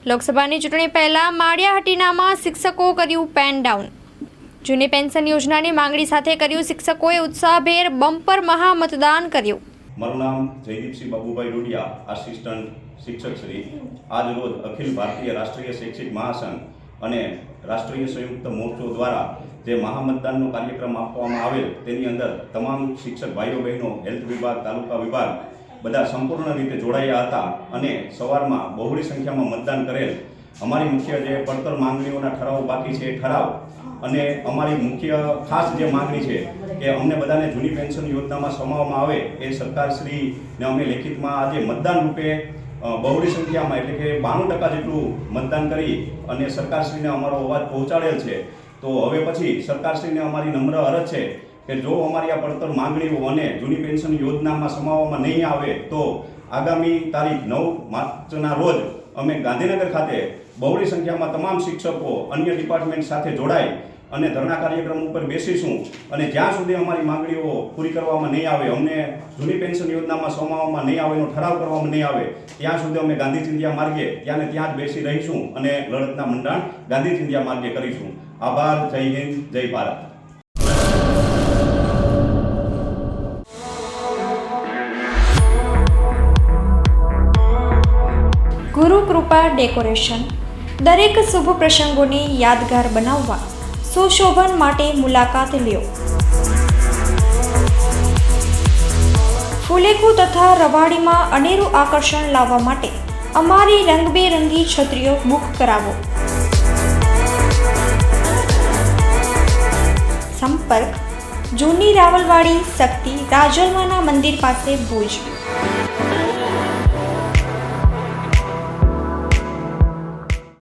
લોકસભાની ચૂંટણી પહેલા માળિયાહાટીનામાં શિક્ષકો કર્યું પેન ડાઉન। જૂની પેન્શન યોજનાની માંગણી સાથે કર્યું શિક્ષકોએ ઉત્સાહભેર બમ્પર મહામતદાન કર્યું। મારું નામ જયદીપસિંહ બાબુભાઈ ડોડિયા, આસિસ્ટન્ટ શિક્ષક શ્રી। આજ રોજ અખિલ ભારતીય રાષ્ટ્રીય શૈક્ષિક મહાસંઘ અને રાષ્ટ્રીય સંયુક્ત મોરચો દ્વારા જે મહામતદાનનો કાર્યક્રમ આપવામાં આવેલ તેની અંદર તમામ શિક્ષક ભાઈઓ બહેનો, હેલ્થ વિભાગ, તાલુકા વિભાગ બધા સંપૂર્ણ રીતે જોડાયા હતા અને સવારમાં બહોળી સંખ્યામાં મતદાન કરેલ। અમારી મુખ્ય જે પડતર માંગણીઓના ઠરાવ બાકી છે એ ઠરાવ અને અમારી મુખ્ય ખાસ જે માંગણી છે કે અમને બધાને જૂની પેન્શન યોજનામાં સમાવવામાં આવે એ સરકારશ્રીને અમે લેખિતમાં આજે મતદાન રૂપે બહોળી સંખ્યામાં એટલે કે 92% જેટલું મતદાન કરી અને સરકારશ્રીને અમારો અવાજ પહોંચાડેલ છે। તો હવે પછી સરકારશ્રીને અમારી નમ્ર અરજ છે કે જો અમારી આ પડતર માંગણીઓ અને જૂની પેન્શન યોજનામાં સમાવવામાં નહીં આવે તો આગામી તારીખ 9 માર્ચના રોજ અમે ગાંધીનગર ખાતે બહોળી સંખ્યામાં તમામ શિક્ષકો અન્ય ડિપાર્ટમેન્ટ સાથે જોડાઈ અને ધરણા કાર્યક્રમ ઉપર બેસીશું અને જ્યાં સુધી અમારી માંગણીઓ પૂરી કરવામાં નહીં આવે, અમને જૂની પેન્શન યોજનામાં સમાવવામાં નહીં આવે, એનો ઠરાવ કરવામાં નહીં આવે ત્યાં સુધી અમે ગાંધી ચિંધ્યા માર્ગે ત્યાં જ બેસી રહીશું અને લડતના મંડાણ ગાંધી ચિંધ્યા માર્ગે કરીશું। આભાર। જય હિન્દ, જય ભારત। ગુરુ કૃપા ડેકોરેશન દરેક શુભ પ્રસંગોને યાદગાર બનાવવા સુશોભન માટે મુલાકાત લ્યો। ફુલેકુ તથા રવાડીમાં અનેરું આકર્ષણ લાવવા માટે અમારી રંગબેરંગી છત્રીઓ બુક કરાવો। સંપર્ક જૂની રાવલવાડી શક્તિ રાજલમાના મંદિર પાસે ભુજ।